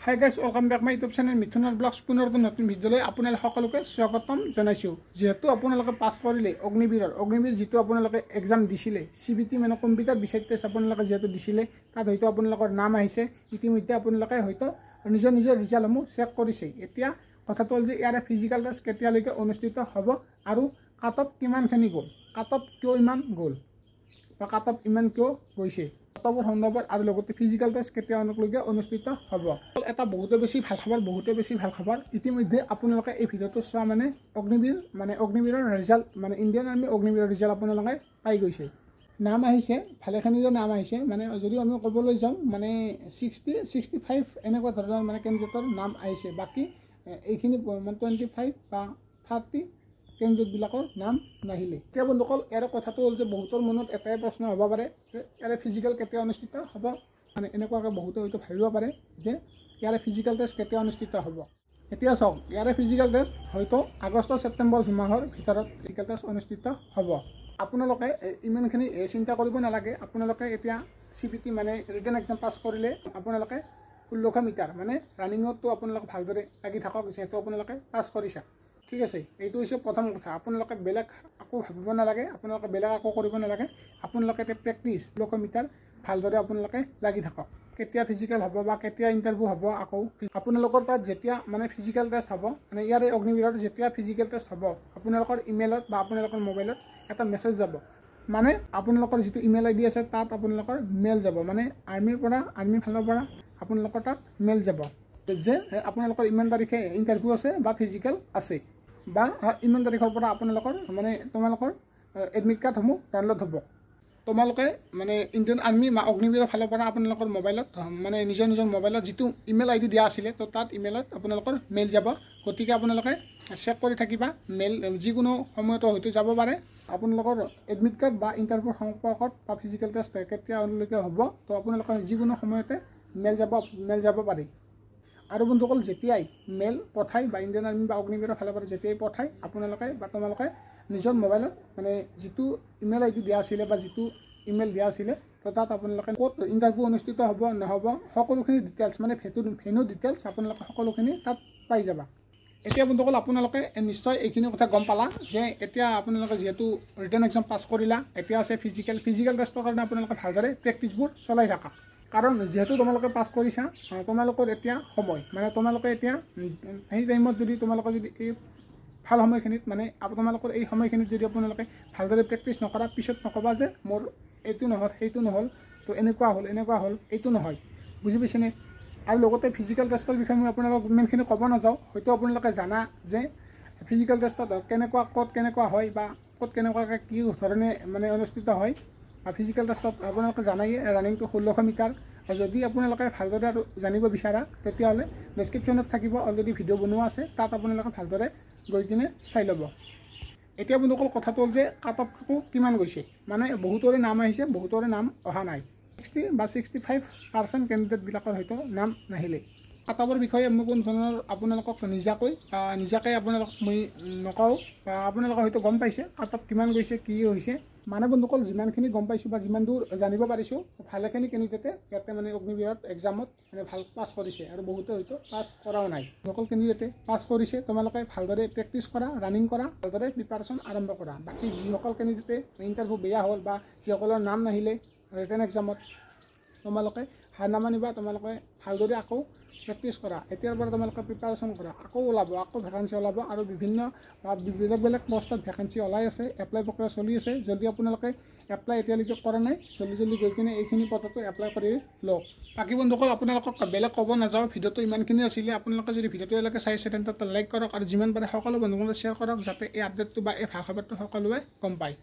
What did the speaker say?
High guys, welcome back my YouTube channel মিথুনৰ vlogs. পুনৰ নতুন ভিডিঅ'লৈ আপোনালোক সকলোকে স্বাগতম জনাইছোঁ। যিহেতু আপোনালোকে পাছ কৰিলে অগ্নিবীৰ যিটো আপোনালোকে এক্সাম দিছিলে, CBT মানে কম্পিউটাৰ বিসাইড টেষ্ট আপোনালোকে যিহেতু দিছিলে, তাত হয়তো আপোনালোকৰ নাম আহিছে। ইতিমধ্যে আপোনালোকে হয়তো নিজৰ ৰিজাল্টসমূহ চেক কৰিছে। এতিয়া কথাটো হ'ল যে ইয়াৰে ফিজিকেল টেষ্ট কেতিয়ালৈকে অনুষ্ঠিত হ'ব আৰু কাট অফ কিমানখিনি গ'ল, কাট অফ কিয় ইমান গ'ল বা কাট অফ ইমান কিয় গৈছে, কাটঅফৰ সন্দৰ্ভত আৰু লগতে ফিজিকেল টেষ্ট কেতিয়ালৈকে অনুষ্ঠিত হ'ব। এটা বহুতে বেছি ভাল খবৰ। ইতিমধ্যে আপোনালোকে এই ভিডিঅ'টো চোৱা মানে অগ্নিবীৰৰ ৰিজাল্ট মানে ইণ্ডিয়ান আৰ্মি অগ্নিবীৰৰ ৰিজাল্ট আপোনালোকে পাই গৈছে। নাম আহিছে, ভালেখিনিৰে নাম আহিছে। মানে যদিও আমি ক'বলৈ যাওঁ মানে 65 এনেকুৱা ধৰণৰ মানে কেণ্ডিডেটৰ নাম আহিছে। বাকী এইখিনি 25 বা 30 কেণ্ডিডেটবিলাকৰ নাম নাহিলে। এতিয়া বন্ধুসকল, ইয়াৰে কথাটো হ'ল যে বহুতৰ মনত এটাই প্ৰশ্ন হ'ব পাৰে যে ইয়াৰে ফিজিকেল কেতিয়া অনুষ্ঠিত হ'ব। মানে এনেকুৱাকৈ বহুতে হয়তো ভাবিব পাৰে যে ইয়াৰে ফিজিকেল টেষ্ট কেতিয়া অনুষ্ঠিত হ'ব। এতিয়া চাওক, ইয়াৰে ফিজিকেল টেষ্ট হয়তো আগষ্ট ছেপ্টেম্বৰ মাহৰ ভিতৰত ফিজিকেল টেষ্ট অনুষ্ঠিত হ'ব। আপোনালোকে ইমানখিনি চিন্তা কৰিব নালাগে। আপোনালোকে এতিয়া CBT মানে ৰিটেন এক্সাম পাছ কৰিলে আপোনালোকে 1600 মিটাৰ মানে ৰানিঙতো আপোনালোকে ভালদৰে লাগি থাকক, যিহেতু আপোনালোকে পাছ কৰিছা। ঠিক আছে, এইটো হৈছে প্ৰথম কথা। আপোনালোকে বেলেগ একো ভাবিব নালাগে, আপোনালোকে বেলেগ একো কৰিব নালাগে। আপোনালোকে এতিয়া প্ৰেক্টিছ 1600 মিটাৰ ভালদৰে আপোনালোকে লাগি থাকক। কেতিয়া ফিজিকেল হ'ব বা কেতিয়া ইণ্টাৰভিউ হ'ব, আকৌ আপোনালোকৰ তাত যেতিয়া মানে ফিজিকেল টেষ্ট হ'ব, মানে ইয়াৰে অগ্নিবীৰত যেতিয়া ফিজিকেল টেষ্ট হ'ব, আপোনালোকৰ ইমেইলত বা আপোনালোকৰ মোবাইলত এটা মেছেজ যাব। মানে আপোনালোকৰ যিটো ইমেইল ID আছে তাত আপোনালোকৰ মেইল যাব, মানে আৰ্মিৰ ফালৰ পৰা আপোনালোকৰ তাত মেইল যাব যে আপোনালোকৰ ইমান তাৰিখে ইণ্টাৰভিউ আছে বা ফিজিকেল আছে, বা ইমান তাৰিখৰ পৰা তোমালোকৰ এডমিট কাৰ্ডসমূহ ডাউনলোড হ'ব। তোমালোকে মানে ইণ্ডিয়ান আৰ্মি বা অগ্নিবীৰৰ ফালৰ পৰা আপোনালোকৰ মোবাইলত মানে নিজৰ মোবাইলত যিটো ইমেইল ID দিয়া আছিলে, তো তাত ইমেইলত আপোনালোকৰ মেইল যাব। গতিকে আপোনালোকে চেক কৰি থাকিবা। মেইল যিকোনো সময়তো হয়তো যাব পাৰে। আপোনালোকৰ এডমিট কাৰ্ড বা ইণ্টাৰভিউৰ সম্পৰ্কত বা ফিজিকেল টেষ্ট কেতিয়ালৈকে হ'ব, তো আপোনালোকে যিকোনো সময়তে মেইল যাব পাৰি। আৰু বন্ধুসকল, যেতিয়াই মেইল পঠায় বা ইণ্ডিয়ান আৰ্মি বা অগ্নিবীৰৰ ফালৰ পৰা যেতিয়াই পঠায়, আপোনালোকে বা তোমালোকে নিজৰ মোবাইলত মানে যিটো ইমেইল ID দিয়া আছিলে বা যিটো ইমেইল দিয়া আছিলে, তো তাত আপোনালোকে ক'ত ইণ্টাৰভিউ অনুষ্ঠিত হ'ব নহ'ব সকলোখিনি ডিটেইলছ মানে ভেনু ডিটেইলছ আপোনালোকে সকলোখিনি তাত পাই যাবা। এতিয়া বন্ধুসকল, আপোনালোকে নিশ্চয় এইখিনি কথা গম পালা যে এতিয়া আপোনালোকে যিহেতু ৰিটেন এক্সাম পাছ কৰিলা, এতিয়া আছে ফিজিকেল টেষ্টৰ কাৰণে আপোনালোকে ভালদৰে প্ৰেক্টিছবোৰ চলাই থাকা। কাৰণ যিহেতু তোমালোকে পাছ কৰিছা, তোমালোকৰ এতিয়া সময় মানে তোমালোকে এতিয়া সেই টাইমত যদি তোমালোকে যদি এই ভাল সময়খিনিত মানে তোমালোকৰ এই সময়খিনিত যদি আপোনালোকে ভালদৰে প্ৰেক্টিছ নকৰা, পিছত নক'বা যে মোৰ এইটো নহ'ল সেইটো নহ'ল, তো এনেকুৱা হ'ল এইটো নহয়। বুজি পাইছেনে? আৰু লগতে ফিজিকেল টেষ্টৰ বিষয়ে মই আপোনালোকক ইমানখিনি ক'ব নাযাওঁ। হয়তো আপোনালোকে জানা যে ফিজিকেল টেষ্টত ক'ত কেনেকুৱা হয় বা ক'ত কেনেকুৱাকৈ কি ধৰণে মানে অনুষ্ঠিত হয়। আৰু ফিজিকেল টেষ্টত আপোনালোকে জানাই ৰানিংটো 1600 মিটাৰ। যদি আপোনালোকে ভালদৰে আৰু জানিব বিচাৰা, তেতিয়াহ'লে ডেছক্ৰিপশ্যনত থাকিব অলৰেডি ভিডিঅ' বনোৱা আছে, তাত আপোনালোকে ভালদৰে গৈ কিনে চাই ল'ব। এতিয়া বন্ধুসকল, কথাটো হ'ল যে কাট অফটো কিমান গৈছে। মানে বহুতৰে নাম আহিছে, বহুতৰে নাম অহা নাই। 60 বা 65% কেণ্ডিডেটবিলাকৰ হয়তো নাম নাহিলে। কাট অফৰ বিষয়ে মই কোনো ধৰণৰ আপোনালোকক নিজাকৈ আপোনালোকক মই নকওঁ, বা আপোনালোকে হয়তো গম পাইছে কাট অফ কিমান গৈছে, কি হৈছে। মানে বন্ধুসকল, যিমানখিনি গম পাইছোঁ বা যিমান দূৰ জানিব পাৰিছোঁ, ভালেখিনি কেণ্ডিডেটে ইয়াতে মানে অগ্নিবীৰত এক্সামত মানে ভাল পাছ কৰিছে, আৰু বহুতে হয়তো পাছ কৰাও নাই। সকলো কেণ্ডিডেটে পাছ কৰিছে। তোমালোকে ভালদৰে প্ৰেক্টিছ কৰা, ৰানিং কৰা, ভালদৰে প্ৰিপাৰেশ্যন আৰম্ভ কৰা। বাকী যিসকল কেণ্ডিডেটে ইণ্টাৰভিউ বেয়া হ'ল বা যিসকলৰ নাম নাহিলে ৰিটেন এক্সামত, তোমালোকে হাৰ নামানিবা। তোমালোকে ভালদৰে আকৌ প্ৰেক্টিছ কৰা। এতিয়াৰ পৰা তোমালোকে প্ৰিপাৰেশ্যন কৰা। আকৌ ভেকেঞ্চি ওলাব, আৰু বেলেগ পষ্টত ভেকেঞ্চি ওলাই আছে, এপ্লাই প্ৰক্ৰিয়া চলি আছে। যদি আপোনালোকে এপ্লাই এতিয়ালৈকে কৰা নাই, জলদি গৈ কিনে এইখিনি পদতো এপ্লাই কৰি লওক। বাকী বন্ধুসকল, আপোনালোকক বেলেগ ক'ব নাযাওঁ, ভিডিঅ'টো ইমানখিনি আছিলে। আপোনালোকে যদি ভিডিঅ'টো এতিয়ালৈকে চাইছে, তেন্তে লাইক কৰক, আৰু যিমান পাৰে সকলো বন্ধুসকলে শ্বেয়াৰ কৰক, যাতে এই আপডেটটো বা এই ভাল খবৰটো সকলোৱে গম পায়।